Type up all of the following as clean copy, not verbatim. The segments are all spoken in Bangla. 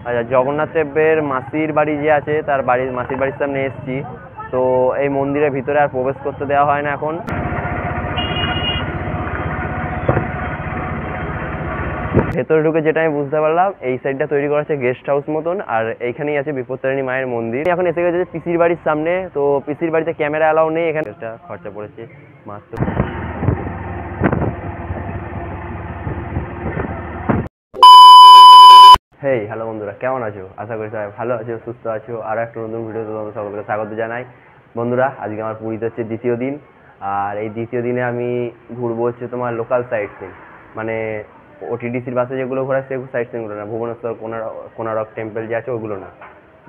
আচ্ছা, জগন্নাথ দেবের মাসির বাড়ি যে আছে তার বাড়ির মাসির বাড়ির সামনে এসেছি। তো এই মন্দিরের ভিতরে আর প্রবেশ করতে দেওয়া হয় না এখন। ভেতরে ঢুকে যেটা আমি বুঝতে পারলাম, এই সাইডটা তৈরি করা আছে গেস্ট হাউস মতন, আর এইখানেই আছে বিপত্তারিণী মায়ের মন্দির। এখন এসে গেছে পিসির বাড়ির সামনে। তো পিসির বাড়িতে ক্যামেরা অ্যালাউ নেই, এখানে একটা খরচা পড়েছে মাত্র। হেই হ্যালো বন্ধুরা, কেমন আছো? আশা করি সবাই ভালো আছো, সুস্থ আছো। আরও একটা নতুন ভিডিওতে তোমাদের সকলকে স্বাগত জানাই। বন্ধুরা, আজকে আমার পুরীতে হচ্ছে দ্বিতীয় দিন, আর এই দ্বিতীয় দিনে আমি ঘুরবো হচ্ছে তোমার লোকাল সাইট সিন, মানে ওটিডিসির বাসে যেগুলো ঘোরা সেগুলো সাইট সিনগুলো না, ভুবনেশ্বর কোনারক টেম্পল যে আছে ওগুলো না,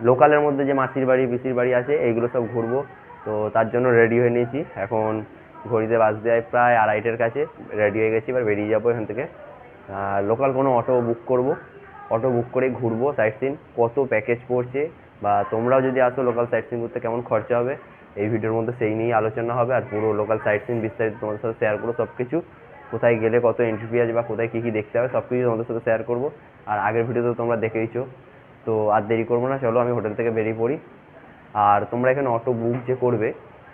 লোকালের মধ্যে যে মাসির বাড়ি পিসির বাড়ি আছে এইগুলো সব ঘুরবো। তো তার জন্য রেডি হয়ে নিয়েছি। এখন ঘড়িতে বাজতে যায় প্রায় 2:30-এর কাছে। রেডি হয়ে গেছি, এবার বেরিয়ে যাবো এখান থেকে। লোকাল কোনো অটো বুক করবো, অটো বুক করে ঘুরবো সাইট সিন। কত প্যাকেজ পড়ছে, বা তোমরাও যদি আসো লোকাল সাইট সিন করতে কেমন খরচা হবে এই ভিডিওর মধ্যে সেই নিয়েই আলোচনা হবে। আর পুরো লোকাল সাইট সিন বিস্তারিত তোমাদের সাথে শেয়ার করবো। সব কিছু কোথায় গেলে কত এন্ট্রি ফি আছে বা কোথায় কী কী দেখতে হবে সব কিছু তোমাদের সাথে শেয়ার করবো। আর আগের ভিডিওতে তোমরা দেখেইছো। তো আর দেরি করবো না, চলো আমি হোটেল থেকে বেরিয়ে পড়ি। আর তোমরা এখানে অটো বুক যে করবে,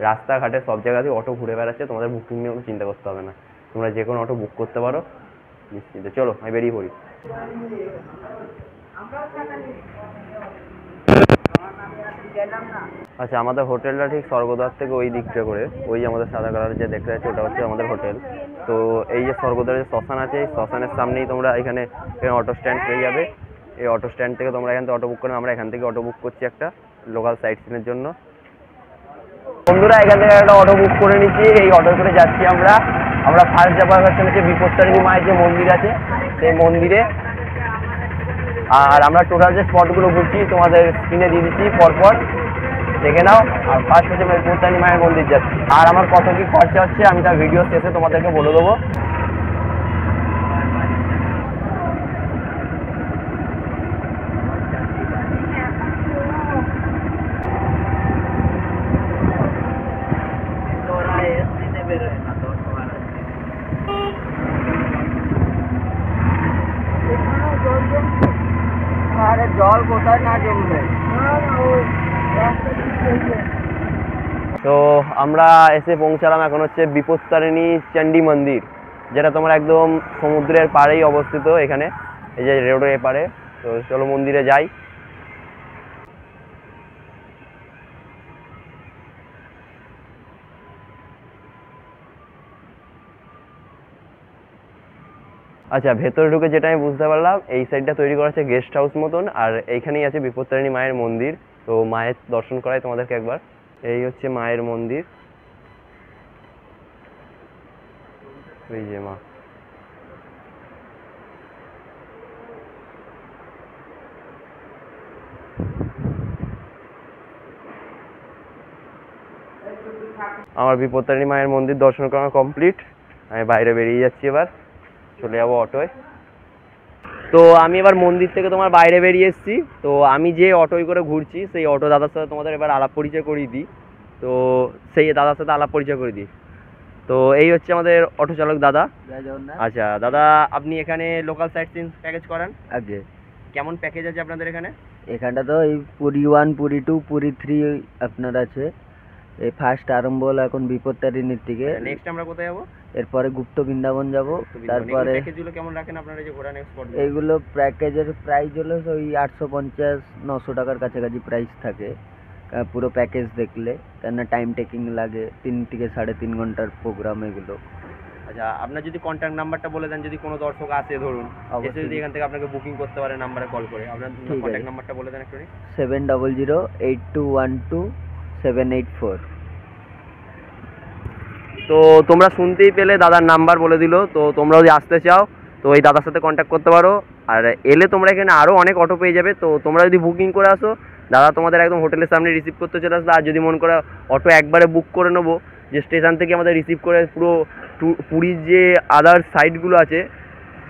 রাস্তাঘাটে সব জায়গাতেই অটো ঘুরে বেড়াচ্ছে, তোমাদের বুকিং নিয়ে কোনো চিন্তা করতে হবে না। তোমরা যে কোনো অটো বুক করতে পারো নিশ্চিন্তে। চলো আমি বেরিয়ে পড়ি। আচ্ছা, আমাদের হোটেলটা ঠিক স্বর্গদ্বার থেকে ওই দিকটা করে, ওই যে আমাদের সাদা কালার যে দেখতে পাচ্ছি ওটা হচ্ছে আমাদের হোটেল। তো এই যে স্বর্গদ্বারের যে শ্মশান আছে, এই শ্মশানের সামনেই তোমরা এখানে অটো স্ট্যান্ড পেয়ে যাবে। এই অটো স্ট্যান্ড থেকে তোমরা এখান থেকে অটো বুক করো। আমরা এখান থেকে অটো বুক করছি একটা লোকাল সাইট সিনের জন্য। বন্ধুরা, এখান থেকে একটা অটো বুক করে নিচ্ছি, এই অটো করে যাচ্ছি আমরা। ফার্স্ট যাবার হচ্ছে বিপত্তারিণী মায়ের যে মন্দির আছে সেই মন্দিরে। আর আমরা টোটাল যে স্পটগুলো ঘুরছি তোমাদের স্ক্রিনে দিয়ে দিচ্ছি, পরপর দেখে নাও। আর ফার্স্ট হচ্ছে বিপত্তারিণী মায়ের মন্দির যাচ্ছি। আর আমার কত কি খরচা হচ্ছে আমি তার ভিডিও শেষে তোমাদেরকে বলে দেবো। জল কোথায় না জমবে। তো আমরা এসে পৌঁছালাম, এখন হচ্ছে বিপত্তারিণী চণ্ডী মন্দির, যেটা তোমার একদম সমুদ্রের পাড়েই অবস্থিত, এখানে এই যে রোডের এপারে। তো চলো মন্দিরে যাই। আচ্ছা, ভেতরে ঢুকে যেটা আমি বুঝতে পারলাম, এই সাইডটা তৈরি করা আছে গেস্ট হাউস মতন, আর এইখানেই আছে বিপত্তারিণী মায়ের মন্দির। তো মায়ের দর্শন করাই তোমাদেরকে একবার। এই হচ্ছে মায়ের মন্দির, এই যে মা। আমার বিপত্তারিণী মায়ের মন্দির দর্শন করা কমপ্লিট। আমি বাইরে বেরিয়ে যাচ্ছি, এবার চলে যাবো অটোয়। তো আমি এবার মন্দির থেকে তোমার বাইরে বেরিয়ে এসেছি। তো আমি যে অটোয় করে ঘুরছি সেই অটো দাদার সাথে তোমাদের এবার আলাপ পরিচয় করিয়ে দিই। তো সেই দাদার সাথে আলাপ পরিচয় করে দিই। তো এই হচ্ছে আমাদের অটো চালক দাদা। আচ্ছা দাদা, আপনি এখানে লোকাল সাইট সিন প্যাকেজ করান? আগে কেমন প্যাকেজ আছে আপনাদের এখানে? এখানটা তো এই পুরী 1, পুরী 2, পুরী 3 আপনার আছে। এই ফার্স্ট আরম্ভ হলো এখন বিপত্তারিণীর থেকে। নেক্সট আমরা কোথায় যাবো? এরপরে গুপ্ত বৃন্দাবন যাব। তারপরে প্যাকেজগুলো কেমন রাখেন আপনারা যে ঘোরা নেক্সট স্পট? এইগুলো প্যাকেজের প্রাইস হলো ওই 850-900 টাকার কাছাকাছি প্রাইস থাকে পুরো প্যাকেজ দেখলে, কেননা টাইম টেকিং লাগে, 3 থেকে 3.5 ঘন্টার প্রোগ্রাম এগুলো। আচ্ছা, আপনার যদি কন্ট্যাক্ট নাম্বারটা বলে দেন, যদি কোনো দর্শক আসে ধরুন এসে যদি এখান থেকে আপনাকে বুকিং করতে পারে নাম্বারে কল করে, আপনার কন্ট্যাক্ট নাম্বারটা বলে দেন একটু। 7008212784। তো তোমরা শুনতেই পেলে, দাদার নাম্বার বলে দিল। তো তোমরা যদি আসতে চাও তো এই দাদার সাথে কন্ট্যাক্ট করতে পারো। আর এলে তোমরা এখানে আরও অনেক অটো পেয়ে যাবে। তো তোমরা যদি বুকিং করে আসো, দাদা তোমাদের একদম হোটেলের সামনে রিসিভ করতে চলে আসবে। আর যদি মন করে অটো একবারে বুক করে নেবো, যে স্টেশন থেকে আমাদের রিসিভ করে পুরো পুরীর যে আদার সাইডগুলো আছে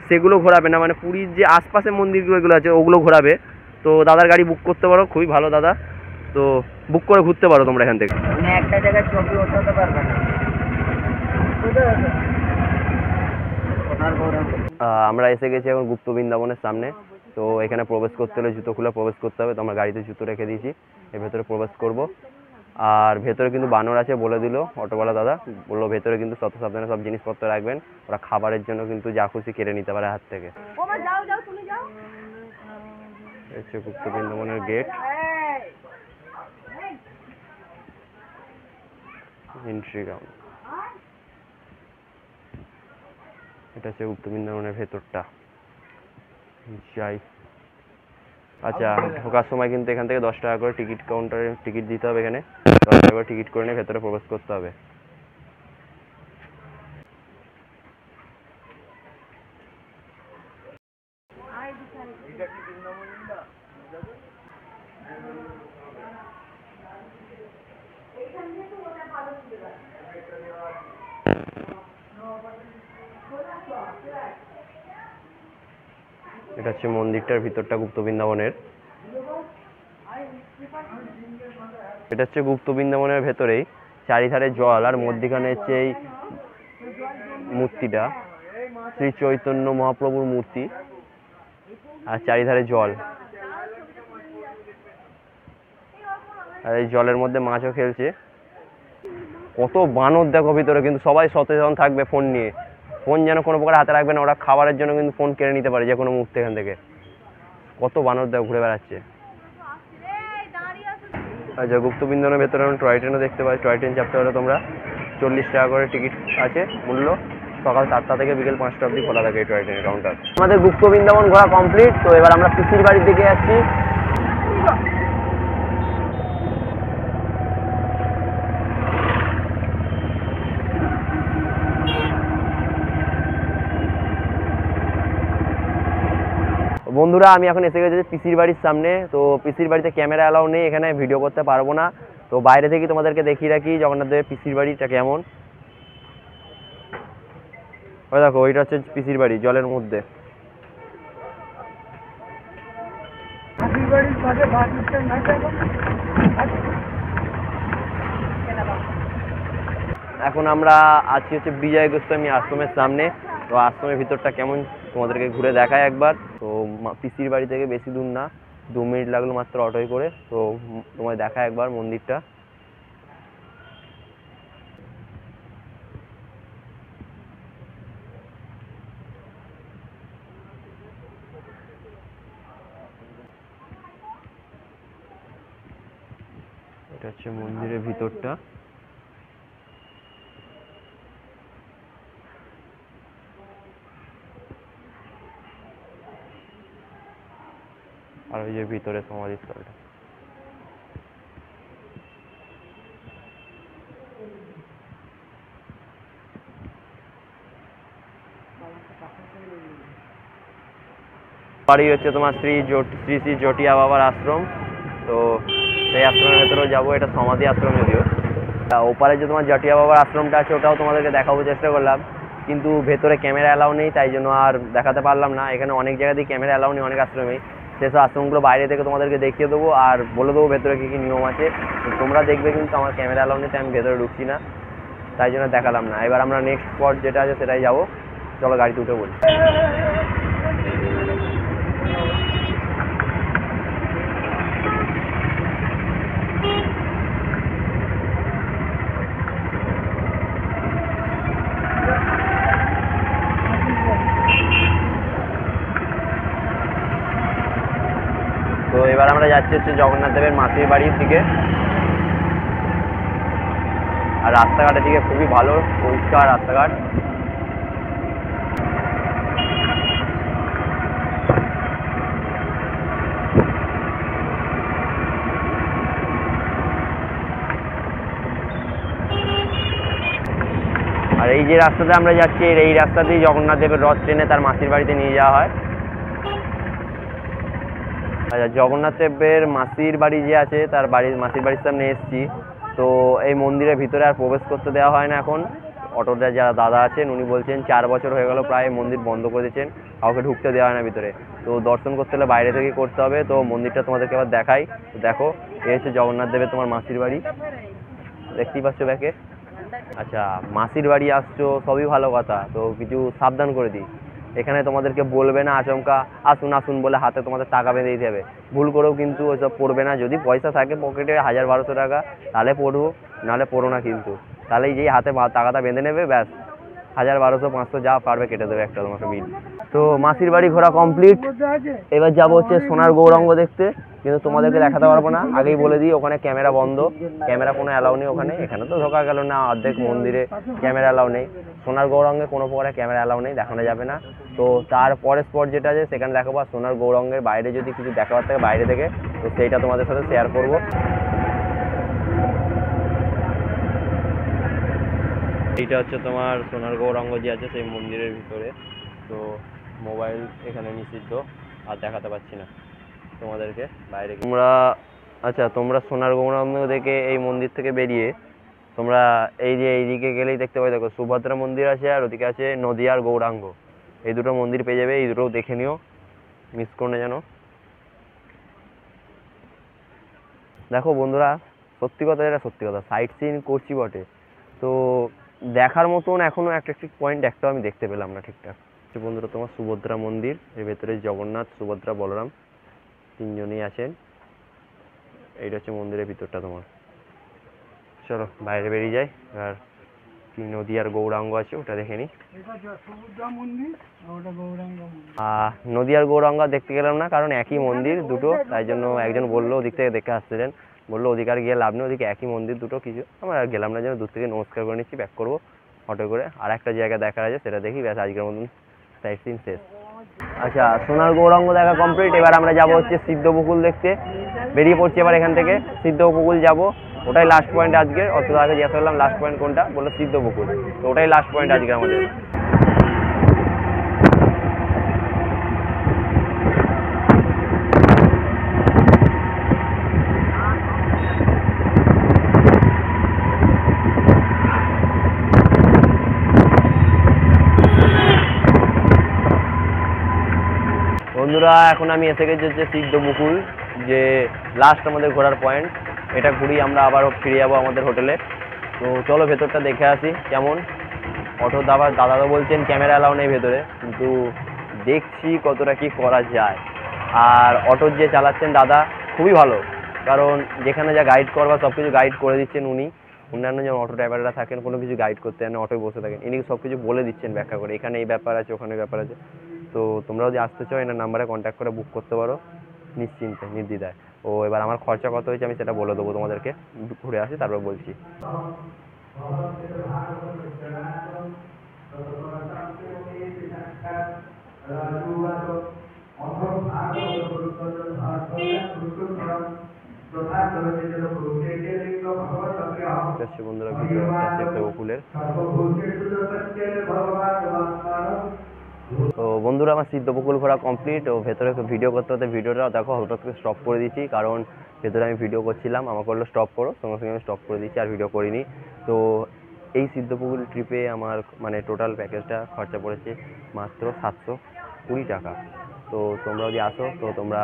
সেগুলো ঘোরাবে না, মানে পুরীর যে আশপাশের মন্দিরগুলো আছে ওগুলো ঘোরাবে। তো দাদার গাড়ি বুক করতে পারো, খুবই ভালো দাদা। তো বুক করে ঘুরতে পারো তোমরা এখান থেকে। একটা জায়গায় ছবি ওঠাতে পারবে না। আমরা এসে গেছি এখন গুপ্ত বৃন্দাবনের সামনে। তো এখানে প্রবেশ করতে হলে জুতো খুলে প্রবেশ করতে হবে। তো আমরা গাড়িতে জুতো রেখে দিয়েছি, এর ভেতরে প্রবেশ করব। আর ভেতরে কিন্তু বানর আছে বলে দিল অটোওয়ালা দাদা, বললো ভেতরে কিন্তু সব সাবধানে সব জিনিসপত্র রাখবেন, ওরা খাবারের জন্য কিন্তু যা খুশি কেড়ে নিতে পারে হাত থেকে। হচ্ছে গুপ্ত বৃন্দাবনের গেট, এন্ট্রি গ্রাউন্ড। এটা হচ্ছে গুপ্ত বৃন্দাবনের ভেতরটা। যাই। আচ্ছা, ঢোকার সময় কিন্তু এখান থেকে 10 টাকা করে টিকিট কাউন্টারে টিকিট দিতে হবে। এখানে 10 টাকা করে টিকিট করে নিয়ে ভেতরে প্রবেশ করতে হবে। এটা হচ্ছে মন্দিরটার ভিতরটা গুপ্ত বৃন্দাবনের। এটা হচ্ছে গুপ্ত বৃন্দাবনের ভেতরেই, চারিধারে জল আর মধ্যিখানে হচ্ছে এই মূর্তিটা, শ্রী চৈতন্য মহাপ্রভুর মূর্তি, আর চারিধারে জল। আর এই জলের মধ্যে মাছও খেলছে। কত বানর দেখো ভিতরে, কিন্তু সবাই সচেতন থাকবে ফোন নিয়ে। ফোন যেন কোনো প্রকার হাতে রাখবে না, ওরা খাবারের জন্য কিন্তু ফোন কেড়ে নিতে পারে যে কোনো মুহূর্তে এখান থেকে। কত বানর দেখো ঘুরে বেড়াচ্ছে। আচ্ছা, গুপ্ত বৃন্দাবনের ভেতরে আমরা টয় ট্রেনও দেখতে পাই। টয় ট্রেন চাপতে হলে তোমরা 40 টাকা করে টিকিট আছে মূল্য। সকাল 7টা থেকে বিকেল 5টা অবধি খোলা থাকে এই টয় ট্রেনের কাউন্টার। আমাদের গুপ্ত বৃন্দাবন ঘোরা কমপ্লিট। তো এবার আমরা পিসির বাড়ির দিকে যাচ্ছি। বন্ধুরা, আমি এখন এসে গেছি পিসির বাড়ির সামনে। তো পিসির বাড়িতে ক্যামেরা অ্যালাউ নেই, এখানে ভিডিও করতে পারবো না। তো বাইরে থেকে তোমাদেরকে দেখিয়ে রাখি জগন্নাথ দেবের পিসির বাড়িটা কেমন। ওই দেখো, ওইটা হচ্ছে পিসির বাড়ি জলের মধ্যে। এখন আমরা আছি হচ্ছে বিজয় গোস্বামী আশ্রমের সামনে। তো আশ্রমের ভিতরটা কেমন তোমাদেরকে ঘুরে দেখায় একবার। তো পিসির বাড়ি থেকে বেশি দূর না, 2 মিনিট লাগলো মাত্র অটোয় করে। তো তোমায় দেখায় একবার মন্দিরটা। এটা হচ্ছে মন্দিরের ভিতরটা। আর ওই যে ভিতরে সমাধিস্থলটা। বাড়ি হচ্ছে তোমার শ্রী শ্রী জটিয়া বাবার আশ্রম। তো সেই আশ্রমের ভেতরেও যাবো। এটা সমাধি আশ্রম যদিও। ওপারে যে তোমার জটিয়া বাবার আশ্রমটা আছে ওটাও তোমাদেরকে দেখাবো চেষ্টা করলাম, কিন্তু ভেতরে ক্যামেরা অ্যালাউ নেই, তাই জন্য আর দেখাতে পারলাম না। এখানে অনেক জায়গাতেই ক্যামেরা অ্যালাউ নেই, অনেক আশ্রমেই। সেসব আশ্রমগুলো বাইরে থেকে তোমাদেরকে দেখিয়ে দেবো আর বলে দেবো ভেতরে কী কী নিয়ম আছে। তোমরা দেখবে, কিন্তু আমার ক্যামেরা অ্যালাউ নেই, তাই আমি ভেতরে ঢুকছি না, তাই জন্য দেখালাম না। এবার আমরা নেক্সট স্পট যেটা আছে সেটাই যাবো। চলো গাড়িতে উঠে বলি। তো এবার আমরা যাচ্ছি হচ্ছে জগন্নাথ দেবের মাসির বাড়ির দিকে। আর রাস্তাঘাটের দিকে খুবই ভালো, পরিষ্কার রাস্তাঘাট। আর এই যে রাস্তাতে আমরা যাচ্ছি, এই রাস্তাতেই জগন্নাথ দেবের রথ টেনে তার মাসির বাড়িতে নিয়ে যাওয়া হয়। আচ্ছা, জগন্নাথ দেবের মাসির বাড়ি যে আছে তার মাসির বাড়ির সামনে এসেছি। তো এই মন্দিরের ভিতরে আর প্রবেশ করতে দেওয়া হয় না এখন। অটোতে যারা দাদা আছেন উনি বলছেন 4 বছর হয়ে গেল প্রায় মন্দির বন্ধ করে দিয়েছেন, কাউকে ঢুকতে দেওয়া হয় না ভিতরে। তো দর্শন করতে হলে বাইরে থেকেই করতে হবে। তো মন্দিরটা তোমাদেরকে এবার দেখাই। দেখো, এই হচ্ছে জগন্নাথ দেবের তোমার মাসির বাড়ি, দেখতেই পাচ্ছ ব্যাকে। আচ্ছা, মাসির বাড়ি আসছো সবই ভালো কথা, তো কিছু সাবধান করে দিই। এখানে তোমাদেরকে বলবে না আচমকা আসুন আসুন বলে হাতে তোমাদের টাকা বেঁধে দিতে হবে। ভুল করেও কিন্তু ওইসব পড়বে না। যদি পয়সা থাকে পকেটে 1000-1200 টাকা তাহলে পড়বো, নাহলে পড়ো না কিন্তু। তাহলেই যেই হাতে টাকাটা বেঁধে নেবে ব্যাস 1000, 1200, 500 যা পারবে কেটে দেবে একটা তোমাকে বিল। তো মাসির বাড়ি ঘোরা কমপ্লিট। এবার যাবো হচ্ছে সোনার গৌরাঙ্গ দেখতে, কিন্তু তোমাদেরকে দেখাতে পারবো না, আগেই বলে দিই ওখানে ক্যামেরা বন্ধ, ক্যামেরা কোনো অ্যালাউ নেই ওখানে। এখানে তো ঢোকা গেল না, অর্ধেক মন্দিরে ক্যামেরা অ্যালাউ নেই। সোনার গৌরাঙ্গে কোনো প্রকারে ক্যামেরা অ্যালাউ নেই, দেখানো যাবে না। তো তারপরে স্পট যেটা আছে সেখানে দেখাবো। আর সোনার গৌরাঙ্গের বাইরে যদি কিছু দেখাবার থাকে বাইরে থেকে, তো সেইটা তোমাদের সাথে শেয়ার করবো। এইটা হচ্ছে তোমার সোনার গৌরাঙ্গ যে আছে সেই মন্দিরের ভিতরে। তো মোবাইল এখানে নিষিদ্ধ, আর দেখাতে পাচ্ছি না তোমাদেরকে বাইরে। তোমরা সোনার গৌরাঙ্গ দেখে এই মন্দির থেকে বেরিয়ে তোমরা এই যে এইদিকে গেলেই দেখতে পাই, দেখো সুভদ্রা মন্দির আছে আর ওদিকে আছে নদিয়ার গৌরাঙ্গ। এই দুটো মন্দির পেয়ে যাবে, এই দুটোও দেখে নিও, মিস করো না যেন। দেখো বন্ধুরা, সত্যি কথা, এটা সত্যি কথা, সাইট সিন করছি বটে, তো দেখার মতন এখনো অ্যাট্রাকটিভ পয়েন্ট একটাও আমি দেখতে পেলাম না ঠিকঠাক। বন্ধুরা তোমার সুভদ্রা মন্দির, এর ভেতরে জগন্নাথ, সুভদ্রা, বলরাম তিনজনই আছেন। এইটা হচ্ছে মন্দিরের ভিতরটা তোমার। চলো বাইরে বেরিয়ে যাই, আর কি নদিয়ার গৌরাঙ্গ আছে ওটা দেখে নিই। নদিয়ার গৌরাঙ্গ দেখতে গেলাম না, কারণ একই মন্দির দুটো, তাই জন্য একজন বললো ওদিক থেকে দেখে আসছিলেন, বললো ওদিকে আর গিয়ে লাভ নেই, ওদিকে একই মন্দির দুটো, কিছু আমরা আর গেলাম না, যেন দূর থেকে নমস্কার করে নিচ্ছি, ব্যাক করবো অটো করে। আর একটা জায়গা দেখার আছে সেটা দেখি, ব্যাস আজকের মতন সাইট সিন শেষ। আচ্ছা, সোনার গৌরাঙ্গ দেখা কমপ্লিট। এবার আমরা যাবো হচ্ছে সিদ্ধপুকুল দেখতে, বেরিয়ে পড়ছি এবার এখান থেকে। সিদ্ধপুকুল যাব, ওটাই লাস্ট পয়েন্ট আজকের। অত আগে জিজ্ঞাসা করলাম লাস্ট পয়েন্ট কোনটা, বললো সিদ্ধপুকুল, তো ওটাই লাস্ট পয়েন্ট আজকে আমাদের। বন্ধুরা এখন আমি এসে গেছি হচ্ছে সিদ্ধপুকুল, যে লাস্ট আমাদের ঘোরার পয়েন্ট। এটা ঘুরি আমরা আবার ফিরে যাবো আমাদের হোটেলে। তো চলো ভেতরটা দেখে আসি কেমন। অটো দাদা তো বলছেন ক্যামেরা অ্যালাউ নেই ভেতরে, কিন্তু দেখছি কতটা কি করা যায়। আর অটোর যে চালাচ্ছেন দাদা খুবই ভালো, কারণ যেখানে যা গাইড করবা সব কিছু গাইড করে দিচ্ছেন উনি। অন্যান্য যেমন অটো ড্রাইভাররা থাকেন কোনো কিছু গাইড করতে জানেন, অটোয় বসে থাকেন, ইনি সব কিছু বলে দিচ্ছেন ব্যাখ্যা করে, এখানে এই ব্যাপার আছে ওখানে ব্যাপার আছে। তো তোমরা যদি আসতে চাও এনার নাম্বারে কন্ট্যাক্ট করে বুক করতে পারো নিশ্চিন্তে, নির্দ্বিধায়। ও এবার আমার খরচা কত হয়েছে আমি সেটা বলে দেবো তোমাদেরকে, ঘুরে আসি তারপর বলছি। বন্ধুরা ভিডিও সিদ্ধপুকুলের, তো বন্ধুরা আমার সিদ্ধপুকুল ঘোরা কমপ্লিট। ও ভেতরে ভিডিও করতে হতে ভিডিওটা দেখো হঠাৎ করে স্টপ করে দিয়েছি, কারণ ভেতরে আমি ভিডিও করছিলাম, আমাকে বললো স্টপ করো, সঙ্গে সঙ্গে আমি স্টপ করে দিয়েছি, আর ভিডিও করিনি। তো এই সিদ্ধপুকুল ট্রিপে আমার মানে টোটাল প্যাকেজটা খরচা পড়েছে মাত্র 720 টাকা। তো তোমরা যদি আসো তো তোমরা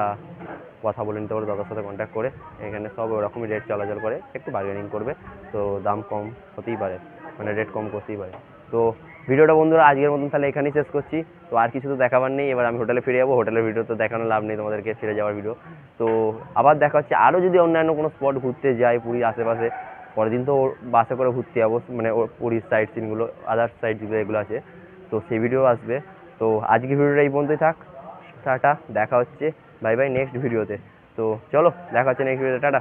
কথা বলে নিতে পারো দাদার সাথে কন্ট্যাক্ট করে, এখানে সব ওরকমই রেট চলাচল করে, একটু বার্গেনিং করবে তো দাম কম হতেই পারে, মানে রেট কম করতেই পারে। তো ভিডিওটা বন্ধুরা আজকের মতন তাহলে এখানেই শেষ করছি। তো আর কিছু তো দেখাবার নেই, এবার আমি হোটেলে ফিরে যাবো। হোটেলের ভিডিও তো দেখানো লাভ নেই তোমাদেরকে, ফিরে যাওয়ার ভিডিও। তো আবার দেখা হচ্ছে আরও যদি অন্যান্য কোনো স্পট ঘুরতে যাই পুরীর আশেপাশে, পরের দিন তো বাসে করে ঘুরতে যাবো, মানে পুরীর সাইড সিনগুলো, আদার্স সাইড যেগুলো এগুলো আছে, তো সেই ভিডিও আসবে। তো আজকে ভিডিওটা এই পর্যন্তই থাক, টাটা, দেখা হচ্ছে, বাই বাই নেক্সট ভিডিওতে। তো চলো দেখা হচ্ছে নেক্সট ভিডিওতে, টাটা।